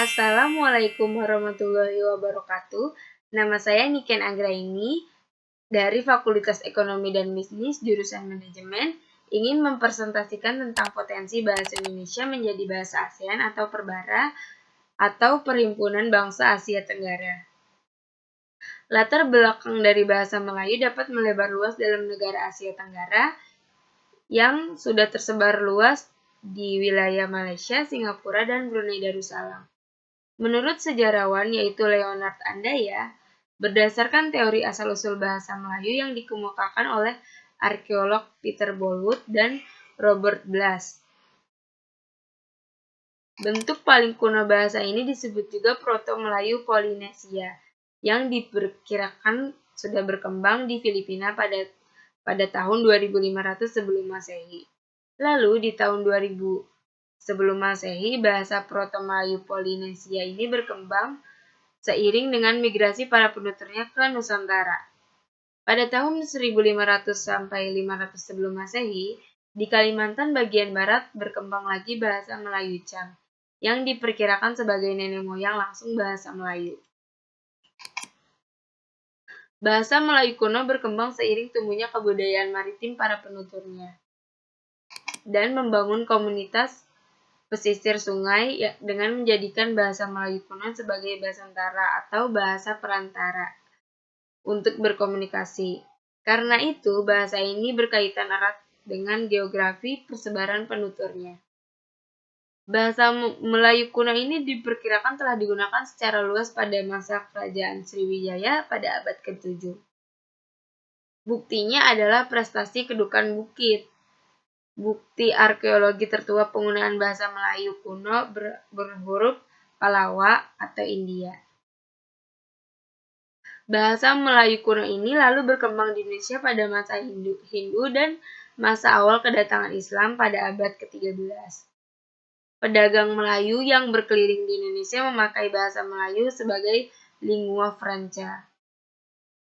Assalamualaikum warahmatullahi wabarakatuh. Nama saya Niken Anggraini dari Fakultas Ekonomi dan Bisnis jurusan Manajemen, ingin mempresentasikan tentang potensi bahasa Indonesia menjadi bahasa ASEAN atau Perbara atau Perhimpunan Bangsa Asia Tenggara. Latar belakang dari bahasa Melayu dapat melebar luas dalam negara Asia Tenggara yang sudah tersebar luas di wilayah Malaysia, Singapura, dan Brunei Darussalam. Menurut sejarawan yaitu Leonard Andaya, berdasarkan teori asal-usul bahasa Melayu yang dikemukakan oleh arkeolog Peter Bolwood dan Robert Blas. Bentuk paling kuno bahasa ini disebut juga Proto-Melayu Polinesia, yang diperkirakan sudah berkembang di Filipina pada tahun 2500 sebelum Masehi. Lalu di tahun 2000 sebelum Masehi, bahasa Proto-Melayu Polinesia ini berkembang seiring dengan migrasi para penuturnya ke Nusantara. Pada tahun 1500 sampai 500 sebelum Masehi, di Kalimantan bagian barat berkembang lagi bahasa Melayu Cham, yang diperkirakan sebagai nenek moyang langsung bahasa Melayu. Bahasa Melayu kuno berkembang seiring tumbuhnya kebudayaan maritim para penuturnya dan membangun komunitas pesisir sungai dengan menjadikan bahasa Melayu kuno sebagai bahasantara atau bahasa perantara untuk berkomunikasi. Karena itu, bahasa ini berkaitan erat dengan geografi persebaran penuturnya. Bahasa Melayu kuno ini diperkirakan telah digunakan secara luas pada masa Kerajaan Sriwijaya pada abad ke-7. Buktinya adalah prestasi Kedukan Bukit, bukti arkeologi tertua penggunaan bahasa Melayu kuno berhuruf Palawa atau India. Bahasa Melayu kuno ini lalu berkembang di Indonesia pada masa Hindu dan masa awal kedatangan Islam pada abad ke-13. Pedagang Melayu yang berkeliling di Indonesia memakai bahasa Melayu sebagai lingua franca.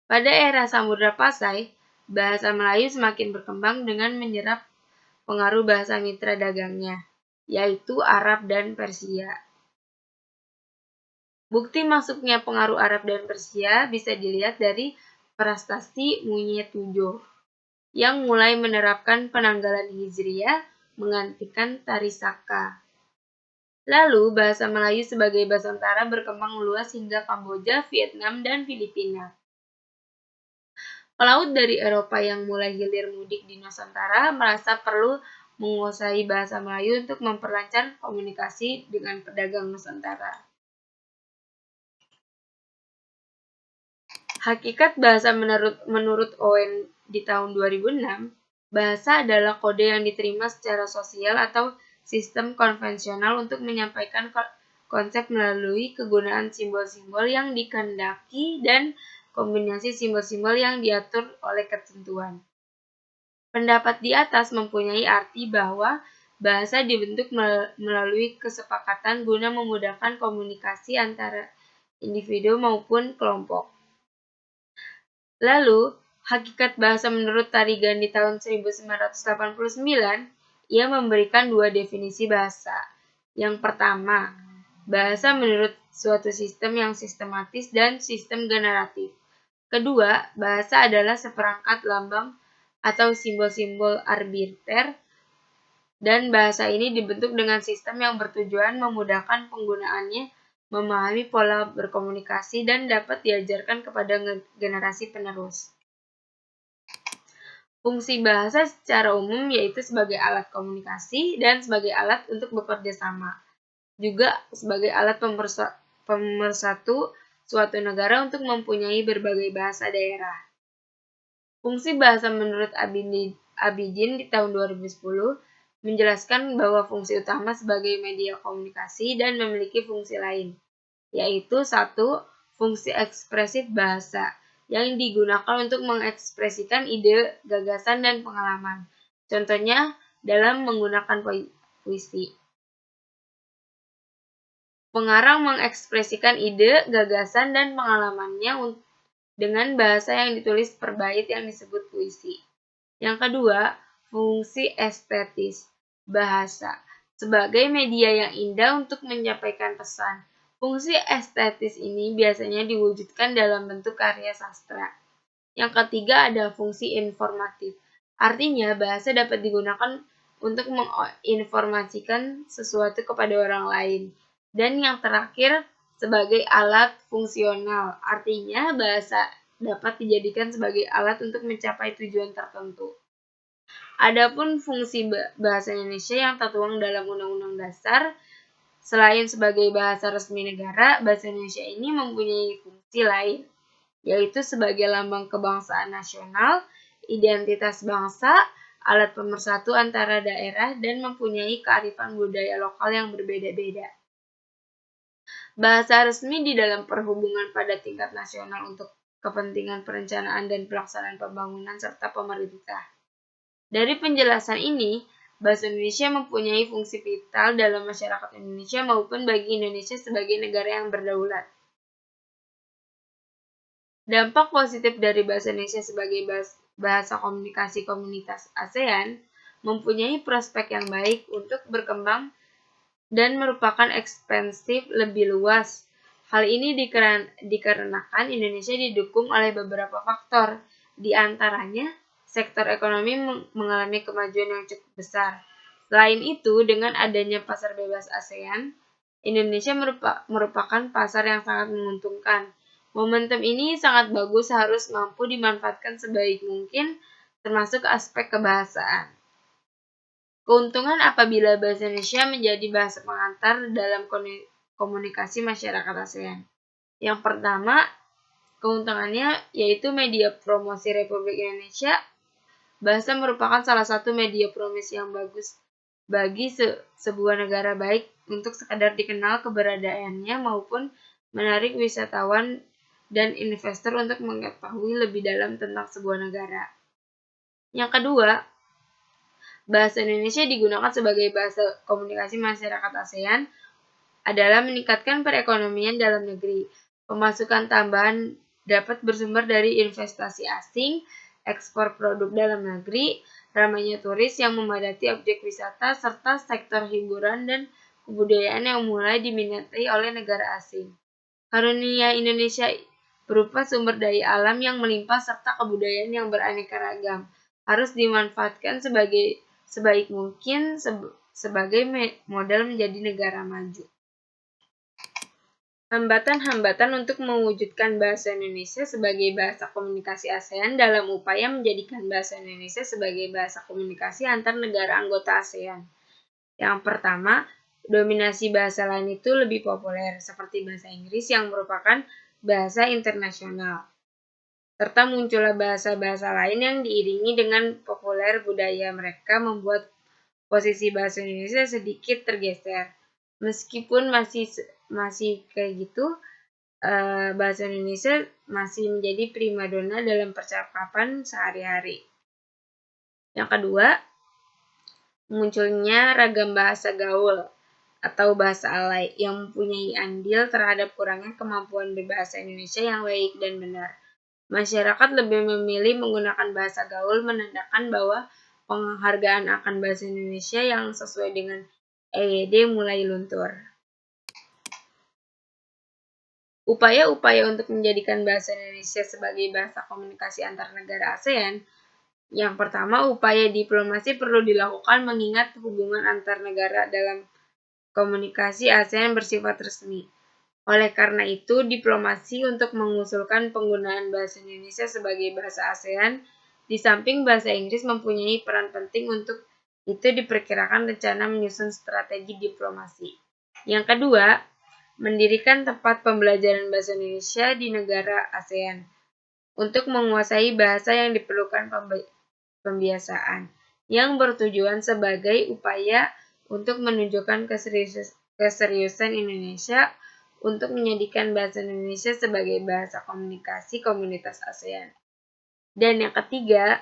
Pada era Samudra Pasai, bahasa Melayu semakin berkembang dengan menyerap pengaruh bahasa mitra dagangnya, yaitu Arab dan Persia. Bukti masuknya pengaruh Arab dan Persia bisa dilihat dari prestasi Munyet-Tujoh yang mulai menerapkan penanggalan Hijriyah menggantikan Tari Saka. Lalu bahasa Melayu sebagai bahasantara berkembang luas hingga Kamboja, Vietnam, dan Filipina. Pelaut dari Eropa yang mulai hilir mudik di Nusantara merasa perlu menguasai bahasa Melayu untuk memperlancar komunikasi dengan pedagang Nusantara. Hakikat bahasa menurut Owen di tahun 2006, bahasa adalah kode yang diterima secara sosial atau sistem konvensional untuk menyampaikan konsep melalui kegunaan simbol-simbol yang dikehendaki dan kombinasi simbol-simbol yang diatur oleh ketentuan. Pendapat di atas mempunyai arti bahwa bahasa dibentuk melalui kesepakatan guna memudahkan komunikasi antara individu maupun kelompok. Lalu, hakikat bahasa menurut Tarigan di tahun 1989, ia memberikan dua definisi bahasa. Yang pertama, bahasa menurut suatu sistem yang sistematis dan sistem generatif. Kedua, bahasa adalah seperangkat lambang atau simbol-simbol arbiter, dan bahasa ini dibentuk dengan sistem yang bertujuan memudahkan penggunaannya, memahami pola berkomunikasi, dan dapat diajarkan kepada generasi penerus. Fungsi bahasa secara umum yaitu sebagai alat komunikasi dan sebagai alat untuk bekerja sama. Juga sebagai alat pemersatu suatu negara untuk mempunyai berbagai bahasa daerah. Fungsi bahasa menurut Abidin di tahun 2010 menjelaskan bahwa fungsi utama sebagai media komunikasi dan memiliki fungsi lain, yaitu 1. Fungsi ekspresif bahasa, yang digunakan untuk mengekspresikan ide, gagasan, dan pengalaman. Contohnya dalam menggunakan puisi. Pengarang mengekspresikan ide, gagasan, dan pengalamannya dengan bahasa yang ditulis per bait yang disebut puisi. Yang kedua, fungsi estetis bahasa sebagai media yang indah untuk menyampaikan pesan, Fungsi estetis ini biasanya diwujudkan dalam bentuk karya sastra. Yang ketiga ada fungsi informatif. Artinya bahasa dapat digunakan untuk menginformasikan sesuatu kepada orang lain. Dan yang terakhir sebagai alat fungsional. Artinya bahasa dapat dijadikan sebagai alat untuk mencapai tujuan tertentu. Adapun fungsi bahasa Indonesia yang tertuang dalam Undang-Undang Dasar, selain sebagai bahasa resmi negara, bahasa Indonesia ini mempunyai fungsi lain, yaitu sebagai lambang kebangsaan nasional, identitas bangsa, alat pemersatu antara daerah, dan mempunyai kearifan budaya lokal yang berbeda-beda. Bahasa resmi di dalam perhubungan pada tingkat nasional untuk kepentingan perencanaan dan pelaksanaan pembangunan serta pemerintah. Dari penjelasan ini, bahasa Indonesia mempunyai fungsi vital dalam masyarakat Indonesia maupun bagi Indonesia sebagai negara yang berdaulat. Dampak positif dari bahasa Indonesia sebagai bahasa komunikasi komunitas ASEAN mempunyai prospek yang baik untuk berkembang dan merupakan ekspansif lebih luas. Hal ini dikarenakan Indonesia didukung oleh beberapa faktor, di antaranya sektor ekonomi mengalami kemajuan yang cukup besar. Selain itu, dengan adanya pasar bebas ASEAN, Indonesia merupakan pasar yang sangat menguntungkan. Momentum ini sangat bagus, harus mampu dimanfaatkan sebaik mungkin, termasuk aspek kebahasaan. Keuntungan apabila bahasa Indonesia menjadi bahasa pengantar dalam komunikasi masyarakat ASEAN. Yang pertama, keuntungannya yaitu media promosi Republik Indonesia. Bahasa merupakan salah satu media promosi yang bagus bagi sebuah negara, baik untuk sekadar dikenal keberadaannya maupun menarik wisatawan dan investor untuk mengetahui lebih dalam tentang sebuah negara. Yang kedua, bahasa Indonesia digunakan sebagai bahasa komunikasi masyarakat ASEAN adalah meningkatkan perekonomian dalam negeri. Pemasukan tambahan dapat bersumber dari investasi asing, ekspor produk dalam negeri, ramainya turis yang memadati objek wisata, serta sektor hiburan dan kebudayaan yang mulai diminati oleh negara asing. Karunia Indonesia berupa sumber daya alam yang melimpah serta kebudayaan yang beraneka ragam, harus dimanfaatkan sebaik mungkin sebagai modal menjadi negara maju. Hambatan-hambatan untuk mewujudkan bahasa Indonesia sebagai bahasa komunikasi ASEAN dalam upaya menjadikan bahasa Indonesia sebagai bahasa komunikasi antar negara anggota ASEAN. Yang pertama, dominasi bahasa lain itu lebih populer, seperti bahasa Inggris yang merupakan bahasa internasional. Serta munculnya bahasa-bahasa lain yang diiringi dengan populer budaya mereka membuat posisi bahasa Indonesia sedikit tergeser. Meskipun masih kayak gitu, bahasa Indonesia masih menjadi primadona dalam percakapan sehari-hari. Yang kedua, munculnya ragam bahasa gaul atau bahasa alay yang mempunyai andil terhadap kurangnya kemampuan berbahasa Indonesia yang baik dan benar. Masyarakat lebih memilih menggunakan bahasa gaul, menandakan bahwa penghargaan akan bahasa Indonesia yang sesuai dengan EYD mulai luntur. Upaya-upaya untuk menjadikan bahasa Indonesia sebagai bahasa komunikasi antar negara ASEAN. Yang pertama, upaya diplomasi perlu dilakukan mengingat hubungan antar negara dalam komunikasi ASEAN bersifat resmi. Oleh karena itu, diplomasi untuk mengusulkan penggunaan bahasa Indonesia sebagai bahasa ASEAN, di samping bahasa Inggris mempunyai peran penting untuk itu diperkirakan rencana menyusun strategi diplomasi. Yang kedua, mendirikan tempat pembelajaran bahasa Indonesia di negara ASEAN. Untuk menguasai bahasa yang diperlukan pembiasaan, yang bertujuan sebagai upaya untuk menunjukkan keseriusan Indonesia untuk menjadikan bahasa Indonesia sebagai bahasa komunikasi komunitas ASEAN. Dan yang ketiga,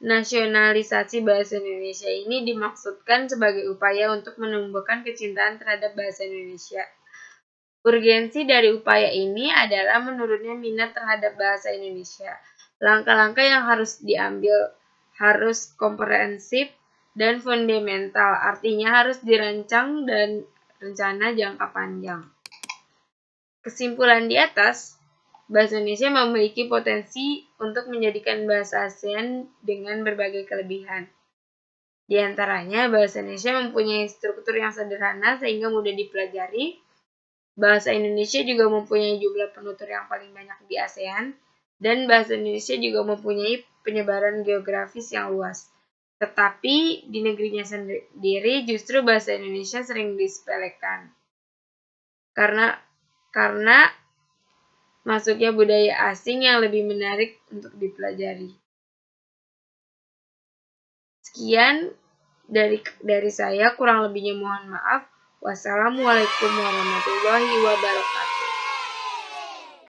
nasionalisasi bahasa Indonesia ini dimaksudkan sebagai upaya untuk menumbuhkan kecintaan terhadap bahasa Indonesia. Urgensi dari upaya ini adalah menurunnya minat terhadap bahasa Indonesia. Langkah-langkah yang harus diambil harus komprehensif dan fundamental, artinya harus dirancang dan rencana jangka panjang. Kesimpulan di atas, bahasa Indonesia memiliki potensi untuk menjadikan bahasa ASEAN dengan berbagai kelebihan. Di antaranya, bahasa Indonesia mempunyai struktur yang sederhana sehingga mudah dipelajari. Bahasa Indonesia juga mempunyai jumlah penutur yang paling banyak di ASEAN, dan bahasa Indonesia juga mempunyai penyebaran geografis yang luas. Tetapi di negerinya sendiri justru bahasa Indonesia sering disepelekan. Karena masuknya budaya asing yang lebih menarik untuk dipelajari. Sekian dari saya, kurang lebihnya mohon maaf. Wassalamualaikum warahmatullahi wabarakatuh.